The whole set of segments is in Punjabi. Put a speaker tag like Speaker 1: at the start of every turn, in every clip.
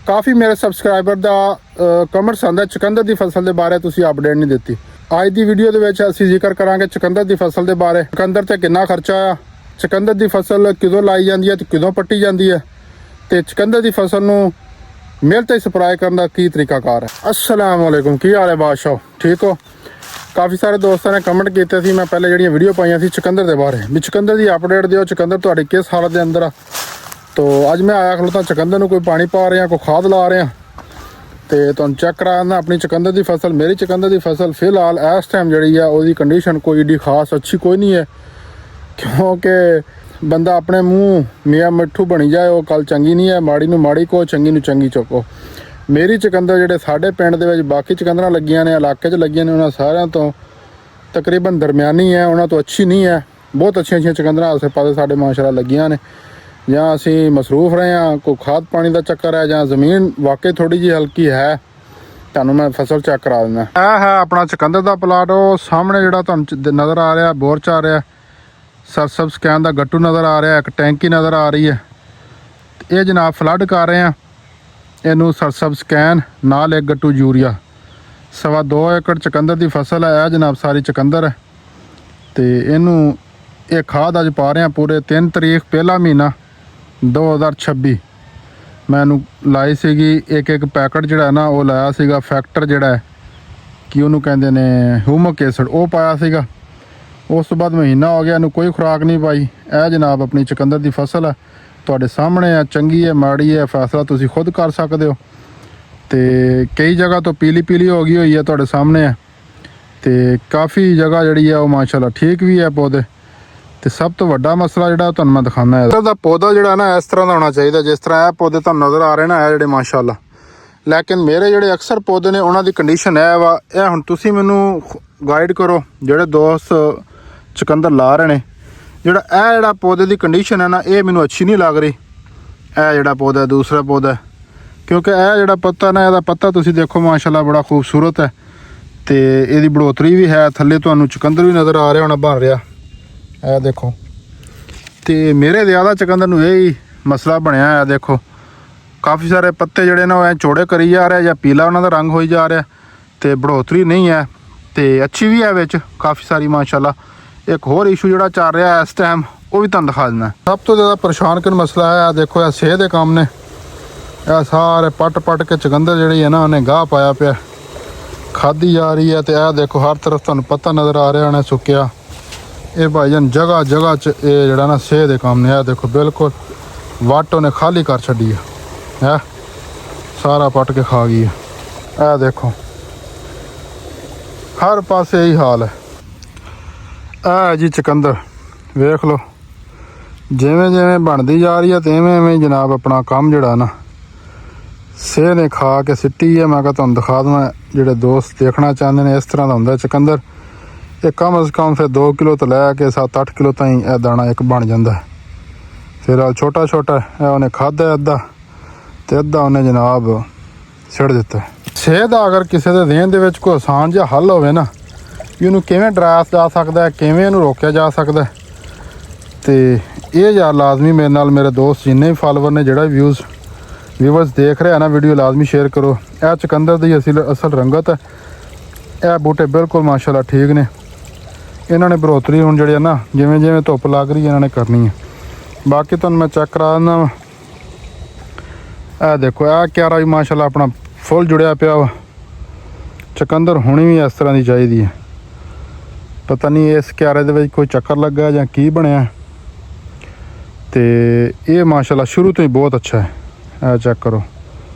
Speaker 1: ਕਾਫੀ ਮੇਰੇ ਸਬਸਕ੍ਰਾਈਬਰ ਦਾ ਕਮੈਂਟਸ ਆਉਂਦਾ ਚੁਕੰਦਰ ਦੀ ਫਸਲ ਦੇ ਬਾਰੇ ਤੁਸੀਂ ਅਪਡੇਟ ਨਹੀਂ ਦਿੱਤੀ। ਅੱਜ ਦੀ ਵੀਡੀਓ ਦੇ ਵਿੱਚ ਅਸੀਂ ਜ਼ਿਕਰ ਕਰਾਂਗੇ ਚੁਕੰਦਰ ਦੀ ਫਸਲ ਦੇ ਬਾਰੇ। ਚੁਕੰਦਰ ਤੇ ਕਿੰਨਾ ਖਰਚਾ ਆ, ਚੁਕੰਦਰ ਦੀ ਫਸਲ ਕਦੋਂ ਲਾਈ ਜਾਂਦੀ ਹੈ ਤੇ ਕਦੋਂ ਪੱਟੀ ਜਾਂਦੀ ਹੈ, ਤੇ ਚੁਕੰਦਰ ਦੀ ਫਸਲ ਨੂੰ ਮਿਲ ਤੇ ਸਪਲਾਈ ਕਰਨ ਦਾ ਕੀ ਤਰੀਕਾਕਾਰ ਹੈ। अस्सलाम वालेकुम, ਕੀ ਹਾਲ ਹੈ ਬਾਦਸ਼ਾਹ, ਠੀਕ ਹੋ? ਕਾਫੀ ਸਾਰੇ ਦੋਸਤਾਂ ਨੇ ਕਮੈਂਟ ਕੀਤੇ ਸੀ, ਮੈਂ ਪਹਿਲੇ ਜਿਹੜੀਆਂ ਵੀਡੀਓ ਪਾਈਆਂ ਸੀ ਚੁਕੰਦਰ ਦੇ ਬਾਰੇ ਵੀ ਚੁਕੰਦਰ ਦੀ ਅਪਡੇਟ ਦਿਓ, ਚੁਕੰਦਰ ਤੁਹਾਡੀ ਕਿਸ ਹਾਲਤ ਦੇ ਅੰਦਰ ਆ। ਤੋ ਅੱਜ ਮੈਂ ਆਇਆ ਖਲੋਤਾ ਚੁਕੰਦਰ ਨੂੰ ਕੋਈ ਪਾਣੀ ਪਾ ਰਿਹਾ, ਕੋਈ ਖਾਦ ਲਾ ਰਿਹਾ, ਤੇ ਤੁਹਾਨੂੰ ਚੈੱਕ ਕਰਾਉਣਾ ਆਪਣੀ ਚੁਕੰਦਰ ਦੀ ਫਸਲ। ਮੇਰੀ ਚੁਕੰਦਰ ਦੀ ਫਸਲ ਫਿਲਹਾਲ ਇਸ ਟਾਈਮ ਜਿਹੜੀ ਆ ਉਹਦੀ ਕੰਡੀਸ਼ਨ ਕੋਈ ਏਡੀ ਖਾਸ ਅੱਛੀ ਕੋਈ ਨਹੀਂ ਹੈ, ਕਿਉਂਕਿ ਬੰਦਾ ਆਪਣੇ ਮੂੰਹ ਮੀਆਂ ਮਿੱਠੂ ਬਣੀ ਜਾਏ ਉਹ ਗੱਲ ਚੰਗੀ ਨਹੀਂ ਹੈ। ਮਾੜੀ ਨੂੰ ਮਾੜੀ ਕਹੋ, ਚੰਗੀ ਨੂੰ ਚੰਗੀ ਚੁੱਕੋ। ਮੇਰੀ ਚੁਕੰਦਰ ਜਿਹੜੇ ਸਾਡੇ ਪਿੰਡ ਦੇ ਵਿੱਚ ਬਾਕੀ ਚੁਕੰਦਰਾਂ ਲੱਗੀਆਂ ਨੇ, ਇਲਾਕੇ 'ਚ ਲੱਗੀਆਂ ਨੇ, ਉਹਨਾਂ ਸਾਰਿਆਂ ਤੋਂ ਤਕਰੀਬਨ ਦਰਮਿਆਨੀ ਹੈ, ਉਹਨਾਂ ਤੋਂ ਅੱਛੀ ਨਹੀਂ ਹੈ। ਬਹੁਤ ਅੱਛੀਆਂ ਚੁਕੰਦਰਾਂ ਆਸੇ ਪਾਸੇ ਸਾਡੇ ਮਾਸ਼ਾਅੱਲਾ ਲੱਗੀਆਂ ਨੇ। ਜਾਂ ਅਸੀਂ ਮਸਰੂਫ ਰਹੇ ਹਾਂ, ਕੋਈ ਖਾਦ ਪਾਣੀ ਦਾ ਚੱਕਰ ਹੈ, ਜਾਂ ਜ਼ਮੀਨ ਵਾਕਈ ਥੋੜੀ ਜਿਹੀ ਹਲਕੀ ਹੈ। ਤੁਹਾਨੂੰ ਮੈਂ ਫਸਲ ਚੈੱਕ ਕਰਾ ਦਿੰਦਾ। ਇਹ ਹੈ ਆਪਣਾ ਚੁਕੰਦਰ ਦਾ ਪਲਾਟ। ਉਹ ਸਾਹਮਣੇ ਜਿਹੜਾ ਤੁਹਾਨੂੰ ਨਜ਼ਰ ਆ ਰਿਹਾ ਬੋਰ 'ਚ ਆ ਰਿਹਾ ਸਰਸਬ ਸਕੈਨ ਦਾ ਗੱਟੂ ਨਜ਼ਰ ਆ ਰਿਹਾ, ਇੱਕ ਟੈਂਕੀ ਨਜ਼ਰ ਆ ਰਹੀ ਹੈ। ਇਹ ਜਨਾਬ ਫਲੱਡ ਕਰ ਰਹੇ ਆ ਇਹਨੂੰ, ਸਰਸਬ ਸਕੈਨ ਨਾਲ ਇੱਕ ਗੱਟੂ ਯੂਰੀਆ। 2.25 ਏਕੜ ਚੁਕੰਦਰ ਦੀ ਫਸਲ ਹੈ। ਇਹ ਜਨਾਬ ਸਾਰੀ ਚੁਕੰਦਰ ਹੈ, ਤੇ ਇਹਨੂੰ ਇਹ ਖਾਦ ਅੱਜ ਪਾ ਰਹੇ ਆ ਪੂਰੇ 3 ਤਰੀਕ ਪਹਿਲਾ ਮਹੀਨਾ 2026। ਮੈਨੂੰ ਲਾਈ ਸੀਗੀ ਇੱਕ ਪੈਕਟ ਜਿਹੜਾ ਨਾ ਉਹ ਲਾਇਆ ਸੀਗਾ ਫੈਕਟਰ, ਜਿਹੜਾ ਕਿ ਉਹਨੂੰ ਕਹਿੰਦੇ ਨੇ ਹਿਊਮਿਕ ਐਸਿਡ, ਉਹ ਪਾਇਆ ਸੀਗਾ। ਉਸ ਤੋਂ ਬਾਅਦ ਮਹੀਨਾ ਹੋ ਗਿਆ, ਇਹਨੂੰ ਕੋਈ ਖੁਰਾਕ ਨਹੀਂ ਪਾਈ। ਇਹ ਜਨਾਬ ਆਪਣੀ ਚੁਕੰਦਰ ਦੀ ਫਸਲ ਹੈ, ਤੁਹਾਡੇ ਸਾਹਮਣੇ ਆ। ਚੰਗੀ ਹੈ ਮਾੜੀ ਹੈ ਫੈਸਲਾ ਤੁਸੀਂ ਖੁਦ ਕਰ ਸਕਦੇ ਹੋ। ਤੇ ਕਈ ਜਗ੍ਹਾ ਤੋਂ ਪੀਲੀ ਹੋ ਗਈ ਹੋਈ ਹੈ, ਤੁਹਾਡੇ ਸਾਹਮਣੇ ਹੈ। ਤੇ ਕਾਫੀ ਜਗ੍ਹਾ ਜਿਹੜੀ ਹੈ ਉਹ ਮਾਸ਼ਾਅੱਲਾ ਠੀਕ ਵੀ ਹੈ ਪੌਦੇ। ਤੇ ਸਭ ਤੋਂ ਵੱਡਾ ਮਸਲਾ ਜਿਹੜਾ ਤੁਹਾਨੂੰ ਮੈਂ ਦਿਖਾਉਂਦਾ ਹੈ, ਇਹਦਾ ਪੌਦਾ ਜਿਹੜਾ ਨਾ ਇਸ ਤਰ੍ਹਾਂ ਦਾ ਹੋਣਾ ਚਾਹੀਦਾ ਜਿਸ ਤਰ੍ਹਾਂ ਇਹ ਪੌਦੇ ਤੁਹਾਨੂੰ ਨਜ਼ਰ ਆ ਰਹੇ ਨਾ, ਇਹ ਜਿਹੜੇ ਮਾਸ਼ਾਅੱਲਾ। ਲੇਕਿਨ ਮੇਰੇ ਜਿਹੜੇ ਅਕਸਰ ਪੌਦੇ ਨੇ ਉਹਨਾਂ ਦੀ ਕੰਡੀਸ਼ਨ ਇਹ ਵਾ। ਇਹ ਹੁਣ ਤੁਸੀਂ ਮੈਨੂੰ ਗਾਈਡ ਕਰੋ, ਜਿਹੜੇ ਦੋਸਤ ਚੁਕੰਦਰ ਲਾ ਰਹੇ ਨੇ, ਜਿਹੜਾ ਪੌਦੇ ਦੀ ਕੰਡੀਸ਼ਨ ਹੈ ਨਾ, ਇਹ ਮੈਨੂੰ ਅੱਛੀ ਨਹੀਂ ਲੱਗ ਰਹੀ। ਇਹ ਜਿਹੜਾ ਪੌਦਾ ਦੂਸਰਾ ਪੌਦਾ, ਕਿਉਂਕਿ ਇਹ ਜਿਹੜਾ ਪੱਤਾ ਨਾ, ਇਹਦਾ ਪੱਤਾ ਤੁਸੀਂ ਦੇਖੋ ਮਾਸ਼ਾਅੱਲਾ ਬੜਾ ਖੂਬਸੂਰਤ ਹੈ, ਤੇ ਇਹਦੀ ਬੜੋਤਰੀ ਵੀ ਹੈ। ਥੱਲੇ ਤੁਹਾਨੂੰ ਚੁਕੰਦਰ ਵੀ ਨਜ਼ਰ ਆ ਰਿਹਾ ਹੋਣਾ ਬਣ ਰਿਹਾ, ਇਹ ਦੇਖੋ। ਤੇ ਮੇਰੇ ਜ਼ਿਆਦਾ ਚੁਕੰਦਰ ਨੂੰ ਇਹ ਹੀ ਮਸਲਾ ਬਣਿਆ ਹੈ। ਦੇਖੋ ਕਾਫੀ ਸਾਰੇ ਪੱਤੇ ਜਿਹੜੇ ਨੇ ਉਹ ਐ ਚੌੜੇ ਕਰੀ ਜਾ ਰਿਹਾ, ਜਾਂ ਪੀਲਾ ਉਹਨਾਂ ਦਾ ਰੰਗ ਹੋਈ ਜਾ ਰਿਹਾ, ਤੇ ਬੜੋਤਰੀ ਨਹੀਂ ਹੈ। ਤੇ ਅੱਛੀ ਵੀ ਹੈ ਵਿੱਚ ਕਾਫੀ ਸਾਰੀ ਮਾਸ਼ਾਅੱਲਾ। ਇੱਕ ਹੋਰ ਇਸ਼ੂ ਜਿਹੜਾ ਚੱਲ ਰਿਹਾ ਇਸ ਟਾਈਮ, ਉਹ ਵੀ ਤੁਹਾਨੂੰ ਦਿਖਾ ਦਿੰਦਾ। ਸਭ ਤੋਂ ਜ਼ਿਆਦਾ ਪਰੇਸ਼ਾਨ ਕਰਨ ਮਸਲਾ ਹੈ, ਦੇਖੋ ਇਹ ਸੇਹ ਦੇ ਕੰਮ ਨੇ। ਇਹ ਸਾਰੇ ਪੱਟ ਕੇ ਚੁਕੰਦਰ ਜਿਹੜੀ ਹੈ ਨਾ ਉਹਨੇ ਗਾਹ ਪਾਇਆ ਪਿਆ, ਖਾਧੀ ਜਾ ਰਹੀ ਹੈ। ਤੇ ਇਹ ਦੇਖੋ ਹਰ ਤਰਫ ਤੁਹਾਨੂੰ ਪੱਤਾ ਨਜ਼ਰ ਆ ਰਿਹਾ ਹੋਣਾ ਸੁੱਕਿਆ। ਇਹ ਭਾਈਜਾਨ ਜਗ੍ਹਾ 'ਚ ਇਹ ਜਿਹੜਾ ਨਾ ਸੇਹ ਦੇ ਕੰਮ ਨੇ। ਇਹ ਦੇਖੋ ਬਿਲਕੁਲ ਵੱਟ ਉਹਨੇ ਖਾਲੀ ਕਰ ਛੱਡੀ ਹੈ, ਸਾਰਾ ਪੱਟ ਕੇ ਖਾ ਗਈ ਹੈ। ਇਹ ਦੇਖੋ ਹਰ ਪਾਸੇ ਇਹੀ ਹਾਲ ਹੈ। ਇਹ ਜੀ ਚੁਕੰਦਰ ਵੇਖ ਲਓ, ਜਿਵੇਂ ਬਣਦੀ ਜਾ ਰਹੀ ਹੈ ਤੇ ਐਵੇਂ ਜਨਾਬ ਆਪਣਾ ਕੰਮ ਜਿਹੜਾ ਨਾ ਸੇਹ ਨੇ ਖਾ ਕੇ ਸਿੱਟੀ ਹੈ। ਮੈਂ ਕਿਹਾ ਤੁਹਾਨੂੰ ਦਿਖਾ ਦਵਾਂ, ਜਿਹੜੇ ਦੋਸਤ ਦੇਖਣਾ ਚਾਹੁੰਦੇ ਨੇ ਇਸ ਤਰ੍ਹਾਂ ਦਾ ਹੁੰਦਾ ਚੁਕੰਦਰ। ਇਹ ਕਮ ਅਜ਼ ਕਮ ਫਿਰ 2 ਕਿਲੋ ਤੋਂ ਲੈ ਕੇ 7-8 ਕਿਲੋ ਤਾਈਂ ਇਹ ਦਾਣਾ ਇੱਕ ਬਣ ਜਾਂਦਾ। ਫਿਰ ਛੋਟਾ ਇਹ ਉਹਨੇ ਖਾਧਾ ਅੱਧਾ, ਤੇ ਅੱਧਾ ਉਹਨੇ ਜਨਾਬ ਸਿੱਟ ਦਿੱਤਾ। ਸੇਹ ਦਾ ਅਗਰ ਕਿਸੇ ਦੇ ਜ਼ਿਹਨ ਦੇ ਵਿੱਚ ਕੋਈ ਆਸਾਨ ਜਿਹਾ ਹੱਲ ਹੋਵੇ ਨਾ, ਕਿ ਉਹਨੂੰ ਕਿਵੇਂ ਡਰਾਇਆ ਜਾ ਸਕਦਾ, ਕਿਵੇਂ ਇਹਨੂੰ ਰੋਕਿਆ ਜਾ ਸਕਦਾ, ਤੇ ਇਹ ਯਾਰ ਲਾਜ਼ਮੀ ਮੇਰੇ ਨਾਲ ਮੇਰੇ ਦੋਸਤ ਜਿੰਨੇ ਵੀ ਫਾਲੋਵਰ ਨੇ, ਜਿਹੜਾ ਵਿਊਵਰਸ ਦੇਖ ਰਿਹਾ ਨਾ ਵੀਡੀਓ, ਲਾਜ਼ਮੀ ਸ਼ੇਅਰ ਕਰੋ। ਇਹ ਚੁਕੰਦਰ ਦੀ ਅਸਲ ਰੰਗਤ ਹੈ। ਇਹ ਬੂਟੇ ਬਿਲਕੁਲ ਮਾਸ਼ਾਅੱਲਾ ਠੀਕ ਨੇ। ਇਹਨਾਂ ਨੇ ਬਰੋਤਰੀ ਹੁਣ ਜਿਹੜੀ ਹੈ ਨਾ, ਜਿਵੇਂ ਧੁੱਪ ਲੱਗ ਰਹੀ ਇਹਨਾਂ ਨੇ ਕਰਨੀ ਹੈ। ਬਾਕੀ ਤੁਹਾਨੂੰ ਮੈਂ ਚੈੱਕ ਕਰਾ ਦਿੰਦਾ ਵਾ। ਇਹ ਦੇਖੋ ਇਹ ਕਿਆਰਾ ਵੀ ਮਾਸ਼ਾਅੱਲਾ ਆਪਣਾ ਫੁੱਲ ਜੁੜਿਆ ਪਿਆ ਵਾ। ਚੁਕੰਦਰ ਹੋਣੀ ਵੀ ਇਸ ਤਰ੍ਹਾਂ ਦੀ ਚਾਹੀਦੀ ਹੈ। ਪਤਾ ਨਹੀਂ ਇਸ ਕਿਆਰੇ ਦੇ ਵਿੱਚ ਕੋਈ ਚੱਕਰ ਲੱਗਾ ਜਾਂ ਕੀ ਬਣਿਆ, ਤੇ ਇਹ ਮਾਸ਼ਾਅੱਲਾ ਸ਼ੁਰੂ ਤੋਂ ਹੀ ਬਹੁਤ ਅੱਛਾ ਹੈ। ਇਹ ਚੈੱਕ ਕਰੋ,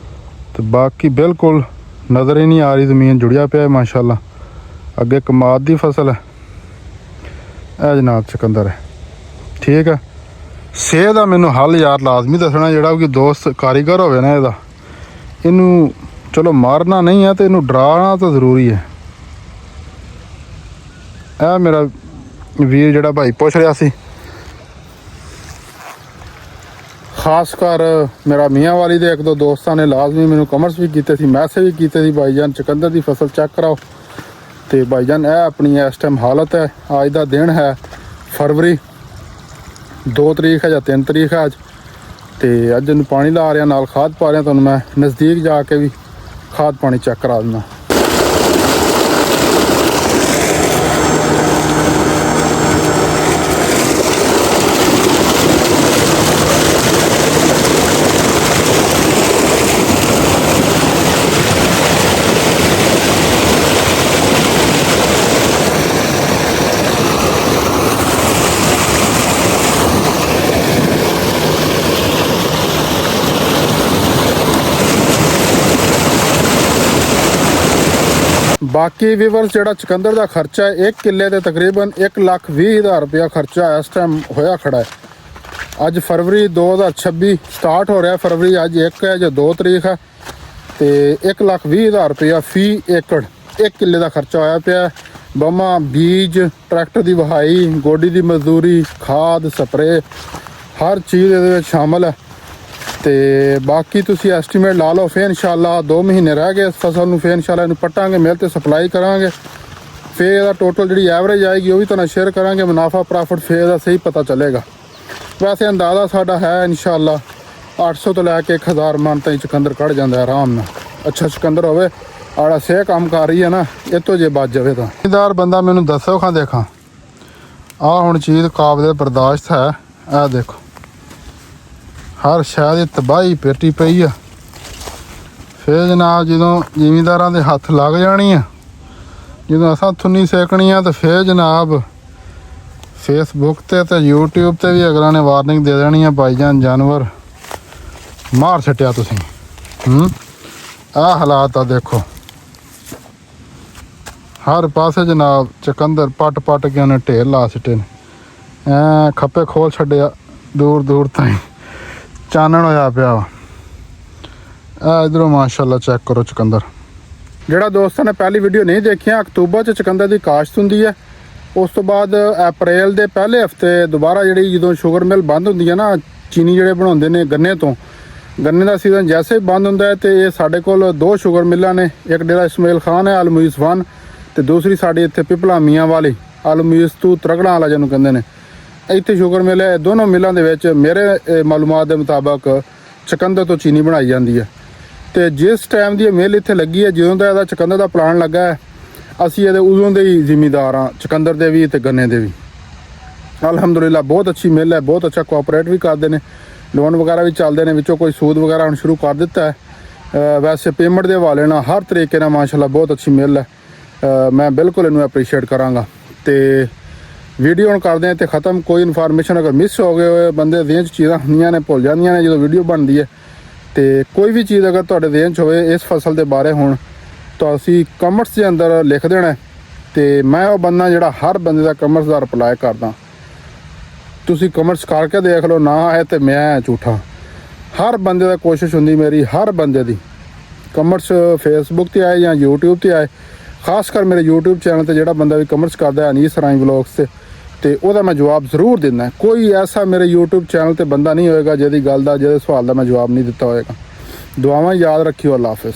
Speaker 1: ਤੇ ਬਾਕੀ ਬਿਲਕੁਲ ਨਜ਼ਰ ਹੀ ਨਹੀਂ ਆ ਰਹੀ, ਜ਼ਮੀਨ ਜੁੜਿਆ ਪਿਆ ਹੈ ਮਾਸ਼ਾਅੱਲਾ। ਅੱਗੇ ਕਮਾਦ ਦੀ ਫਸਲ ਹੈ। ਇਹ ਜਨਾਬ ਚੁਕੰਦਰ ਹੈ, ਠੀਕ ਹੈ। ਸੇਹ ਦਾ ਮੈਨੂੰ ਹੱਲ ਯਾਰ ਲਾਜ਼ਮੀ ਦੱਸਣਾ, ਜਿਹੜਾ ਕੋਈ ਦੋਸਤ ਕਾਰੀਗਰ ਹੋਵੇ ਨਾ ਇਹਦਾ, ਇਹਨੂੰ ਚਲੋ ਮਾਰਨਾ ਨਹੀਂ ਹੈ ਤੇ ਇਹਨੂੰ ਡਰਾਉਣਾ ਤਾਂ ਜ਼ਰੂਰੀ ਹੈ। ਇਹ ਮੇਰਾ ਵੀਰ ਜਿਹੜਾ ਭਾਈ ਪੁੱਛ ਰਿਹਾ ਸੀ, ਖਾਸ ਕਰ ਮੇਰਾ ਮੀਆਂ ਵਾਲੀ ਦੇ ਇੱਕ ਦੋ ਦੋਸਤਾਂ ਨੇ ਲਾਜ਼ਮੀ ਮੈਨੂੰ ਕਮੈਂਟਸ ਵੀ ਕੀਤੇ ਸੀ, ਮੈਸੇਜ ਵੀ ਕੀਤੇ ਸੀ, ਭਾਈਜਾਨ ਚੁਕੰਦਰ ਦੀ ਫਸਲ ਚੈੱਕ ਕਰਾਓ। ਤੇ ਭਾਈਜਾਨ ਇਹ ਆਪਣੀ ਇਸ ਟਾਈਮ ਹਾਲਤ ਹੈ। ਅੱਜ ਦਾ ਦਿਨ ਹੈ ਫਰਵਰੀ 2 ਤਰੀਕ ਹੈ ਜਾਂ 3 ਤਰੀਕ ਹੈ ਅੱਜ, ਤੇ ਅੱਜ ਇਹਨੂੰ ਪਾਣੀ ਲਾ ਰਿਹਾ, ਨਾਲ ਖਾਦ ਪਾ ਰਿਹਾ। ਤੁਹਾਨੂੰ ਮੈਂ ਨਜ਼ਦੀਕ ਜਾ ਕੇ ਵੀ ਖਾਦ ਪਾਣੀ ਚੈੱਕ ਕਰਾ ਦਿੰਦਾ। ਬਾਕੀ ਵੀਵਰਸ ਜਿਹੜਾ ਚੁਕੰਦਰ ਦਾ ਖਰਚਾ ਹੈ 1 ਕਿੱਲੇ ਤੇ ਤਕਰੀਬਨ 1,20,000 ਰੁਪਇਆ ਖਰਚਾ ਇਸ ਟਾਈਮ ਹੋਇਆ ਖੜਾ ਹੈ। ਅੱਜ ਫਰਵਰੀ 2026 ਸਟਾਰਟ ਹੋ ਰਿਹਾ। ਫਰਵਰੀ ਅੱਜ 1 ਹੈ ਜਾਂ 2 ਤਰੀਕ ਹੈ ਤੇ 1,20,000 ਰੁਪਇਆ ਫੀ ਏਕੜ 1 ਕਿੱਲੇ ਦਾ ਖਰਚਾ ਹੋਇਆ ਪਿਆ। ਬਮਾ, ਬੀਜ, ਟਰੈਕਟਰ ਦੀ ਵਹਾਈ, ਗੋਡੀ ਦੀ ਮਜ਼ਦੂਰੀ, ਖਾਦ, ਸਪਰੇ, ਹਰ ਚੀਜ਼ ਇਹਦੇ ਵਿੱਚ ਸ਼ਾਮਲ ਹੈ। ਤੇ ਬਾਕੀ ਤੁਸੀਂ ਐਸਟੀਮੇਟ ਲਾ ਲਓ। ਫਿਰ ਇਨਸ਼ਾਅੱਲਾ 2 ਮਹੀਨੇ ਰਹਿ ਗਏ ਇਸ ਫਸਲ ਨੂੰ। ਫਿਰ ਇਨਸ਼ਾਅੱਲਾ ਇਹਨੂੰ ਪੱਟਾਂਗੇ, ਮਿਲ ਤੇ ਸਪਲਾਈ ਕਰਾਂਗੇ। ਫਿਰ ਇਹਦਾ ਟੋਟਲ ਜਿਹੜੀ ਐਵਰੇਜ ਆਏਗੀ ਉਹ ਵੀ ਤੁਹਾਨੂੰ ਸ਼ੇਅਰ ਕਰਾਂਗੇ। ਮੁਨਾਫਾ ਪ੍ਰੋਫਿਟ ਫਿਰ ਇਹਦਾ ਸਹੀ ਪਤਾ ਚੱਲੇਗਾ। ਵੈਸੇ ਅੰਦਾਜ਼ਾ ਸਾਡਾ ਹੈ ਇਨਸ਼ਾਅੱਲਾ 800 ਤੋਂ ਲੈ ਕੇ 1000 ਮਣ ਤਾਈਂ ਚੁਕੰਦਰ ਕੱਢ ਜਾਂਦਾ ਆਰਾਮ ਨਾਲ। ਅੱਛਾ ਚੁਕੰਦਰ ਹੋਵੇ, ਆੜਾ ਸੇ ਕੰਮ ਕਰ ਰਹੀ ਹੈ ਨਾ, ਇਹ ਤੋਂ ਜੇ ਬਚ ਜਾਵੇ ਤਾਂ। ਜ਼ਿਮੀਦਾਰ ਬੰਦਾ ਮੈਨੂੰ ਦੱਸੋ ਖਾਂ ਦੇਖਾਂ ਆਹ ਹੁਣ ਚੀਜ਼ ਕਾਬਲੇ ਬਰਦਾਸ਼ਤ ਹੈ। ਇਹ ਦੇਖੋ ਹਰ ਸ਼ੈ ਦੀ ਤਬਾਹੀ ਪੇਟੀ ਪਈ ਆ। ਫਿਰ ਜਨਾਬ ਜਦੋਂ ਜ਼ਿਮੀਂਦਾਰਾਂ ਦੇ ਹੱਥ ਲੱਗ ਜਾਣੀ ਆ, ਜਦੋਂ ਅਸਾਂ ਥੁੰਨੀ ਸੇਕਣੀ ਆ, ਤਾਂ ਫਿਰ ਜਨਾਬ ਫੇਸਬੁੱਕ ਤੇ ਯੂਟਿਊਬ ਤੇ ਵੀ ਅਗਲਾਂ ਨੇ ਵਾਰਨਿੰਗ ਦੇ ਦੇਣੀ ਆ, ਭਾਈਜਾਨ ਜਾਨਵਰ ਮਾਰ ਛੱਟਿਆ ਤੁਸੀਂ। ਆਹ ਹਾਲਾਤ ਆ ਦੇਖੋ ਹਰ ਪਾਸੇ ਜਨਾਬ ਚੁਕੰਦਰ ਪੱਟ ਪੱਟ ਕੇ ਉਹਨੇ ਢੇਰ ਲਾ ਸਿੱਟੇ ਨੇ। ਖੱਪੇ ਖੋਲ ਛੱਡਿਆ ਦੂਰ ਦੂਰ ਤਾਈਂ ਚਾਨਣ ਹੋਇਆ ਪਿਆ ਵਾ। ਇਧਰੋਂ ਮਾਸ਼ਾਅੱਲਾ ਚੈੱਕ ਕਰੋ ਚੁਕੰਦਰ। ਜਿਹੜਾ ਦੋਸਤਾਂ ਨੇ ਪਹਿਲੀ ਵੀਡੀਓ ਨਹੀਂ ਦੇਖੀਆਂ, ਅਕਤੂਬਰ 'ਚ ਚੁਕੰਦਰ ਦੀ ਕਾਸ਼ਤ ਹੁੰਦੀ ਹੈ। ਉਸ ਤੋਂ ਬਾਅਦ ਅਪ੍ਰੈਲ ਦੇ ਪਹਿਲੇ ਹਫਤੇ ਦੁਬਾਰਾ ਜਿਹੜੀ ਜਦੋਂ ਸ਼ੂਗਰ ਮਿਲ ਬੰਦ ਹੁੰਦੀ ਹੈ ਨਾ, ਚੀਨੀ ਜਿਹੜੇ ਬਣਾਉਂਦੇ ਨੇ ਗੰਨੇ ਤੋਂ, ਗੰਨੇ ਦਾ ਸੀਜ਼ਨ ਜੈਸੇ ਹੀ ਬੰਦ ਹੁੰਦਾ ਹੈ ਤੇ ਇਹ ਸਾਡੇ ਕੋਲ 2 ਸ਼ੂਗਰ ਮਿੱਲਾਂ ਨੇ। ਇੱਕ ਡੇਰਾ ਇਸਮਾਈਲ ਖਾਨ ਹੈ ਅਲਮੂਇਸ 1 ਤੇ ਦੂਸਰੀ ਸਾਡੀ ਇੱਥੇ ਪਿਪਲਾ ਮੀਆਂ ਵਾਲੀ ਅਲਮੂਇਸ 2 ਤਰਗੜਾਂ ਵਾਲਾ ਜਿਹਨੂੰ ਕਹਿੰਦੇ ਨੇ। ਇੱਥੇ ਸ਼ੂਗਰ ਮਿਲ ਹੈ। ਦੋਨੋਂ ਮਿੱਲਾਂ ਦੇ ਵਿੱਚ ਮੇਰੇ ਮਾਲੂਮਾਤ ਦੇ ਮੁਤਾਬਕ ਚੁਕੰਦਰ ਤੋਂ ਚੀਨੀ ਬਣਾਈ ਜਾਂਦੀ ਹੈ। ਤੇ ਜਿਸ ਟਾਈਮ ਦੀ ਇਹ ਮਿਲ ਇੱਥੇ ਲੱਗੀ ਹੈ, ਜਦੋਂ ਦਾ ਇਹਦਾ ਚੁਕੰਦਰ ਦਾ ਪਲਾਨ ਲੱਗਾ ਹੈ, ਅਸੀਂ ਇਹਦੇ ਉਦੋਂ ਦੇ ਹੀ ਜ਼ਿਮੀਂਦਾਰ ਹਾਂ, ਚੁਕੰਦਰ ਦੇ ਵੀ ਤੇ ਗੰਨੇ ਦੇ ਵੀ। ਅਲਹਮਦੁਲਿਲਾ ਬਹੁਤ ਅੱਛੀ ਮਿਲ ਹੈ, ਬਹੁਤ ਅੱਛਾ ਕੋਆਪਰੇਟ ਵੀ ਕਰਦੇ ਨੇ, ਲੋਨ ਵਗੈਰਾ ਵੀ ਚੱਲਦੇ ਨੇ, ਵਿੱਚੋਂ ਕੋਈ ਸੂਦ ਵਗੈਰਾ ਹੁਣ ਸ਼ੁਰੂ ਕਰ ਦਿੱਤਾ ਹੈ। ਵੈਸੇ ਪੇਮੈਂਟ ਦੇ ਹਵਾਲੇ ਨਾਲ ਹਰ ਤਰੀਕੇ ਨਾਲ ਮਾਸ਼ਾਅੱਲਾ ਬਹੁਤ ਅੱਛੀ ਮਿਲ ਹੈ। ਮੈਂ ਬਿਲਕੁਲ ਇਹਨੂੰ ਐਪਰੀਸ਼ੀਏਟ ਕਰਾਂਗਾ। ਤੇ ਵੀਡੀਓ ਹੁਣ ਕਰਦੇ ਹਾਂ ਤੇ ख़त्म। ਕੋਈ ਇਨਫੋਰਮੇਸ਼ਨ ਅਗਰ ਮਿਸ ਹੋ ਗਏ ਹੋਏ, ਬੰਦੇ ਦੇਣ 'ਚ ਚੀਜ਼ਾਂ ਹੁੰਦੀਆਂ ਨੇ, ਭੁੱਲ ਜਾਂਦੀਆਂ ਨੇ ਜਦੋਂ ਵੀਡੀਓ ਬਣਦੀ ਹੈ। ਤੇ ਕੋਈ ਵੀ ਚੀਜ਼ ਅਗਰ ਤੁਹਾਡੇ ਦੇਣ 'ਚ ਹੋਵੇ ਇਸ ਫਸਲ ਦੇ ਬਾਰੇ ਹੁਣ, ਤਾਂ ਅਸੀਂ ਕਮੈਂਟਸ ਦੇ ਅੰਦਰ ਲਿਖ ਦੇਣਾ। ਤੇ ਮੈਂ ਉਹ ਬੰਦਾ ਜਿਹੜਾ ਹਰ ਬੰਦੇ ਦਾ ਕਮੈਂਟਸ ਦਾ ਰਿਪਲਾਈ ਕਰਦਾ। ਤੁਸੀਂ ਕਮੈਂਟਸ ਕਰਕੇ ਦੇਖ ਲਓ, ਨਾ ਆਏ ਤੇ ਮੈਂ ਝੂਠਾ। ਹਰ ਬੰਦੇ ਦਾ ਕੋਸ਼ਿਸ਼ ਹੁੰਦੀ ਮੇਰੀ, ਹਰ ਬੰਦੇ ਦੀ ਕਮੈਂਟਸ ਫੇਸਬੁੱਕ ਤੇ ਆਏ ਜਾਂ ਯੂਟਿਊਬ ਤੇ ਆਏ। ਖਾਸ ਕਰ ਮੇਰੇ YouTube ਚੈਨਲ ਤੇ ਜਿਹੜਾ ਬੰਦਾ ਵੀ ਕਮੈਂਟਸ ਕਰਦਾ ਹੈ ਅਨੀਸ ਰਾਈ ਵਲੌਗਸ ਤੇ ਉਹਦਾ ਮੈਂ ਜਵਾਬ ਜ਼ਰੂਰ ਦਿੰਦਾ। ਕੋਈ ਐਸਾ ਮੇਰੇ YouTube ਚੈਨਲ ਤੇ ਬੰਦਾ ਨਹੀਂ ਹੋਏਗਾ ਜਿਹਦੀ ਗੱਲ ਦਾ, ਜਿਹਦੇ ਸਵਾਲ ਦਾ ਮੈਂ ਜਵਾਬ ਨਹੀਂ ਦਿੱਤਾ ਹੋਏਗਾ। ਦੁਆਵਾਂ ਯਾਦ ਰੱਖਿਓ। ਅੱਲਾ ਹਾਫਿਜ਼।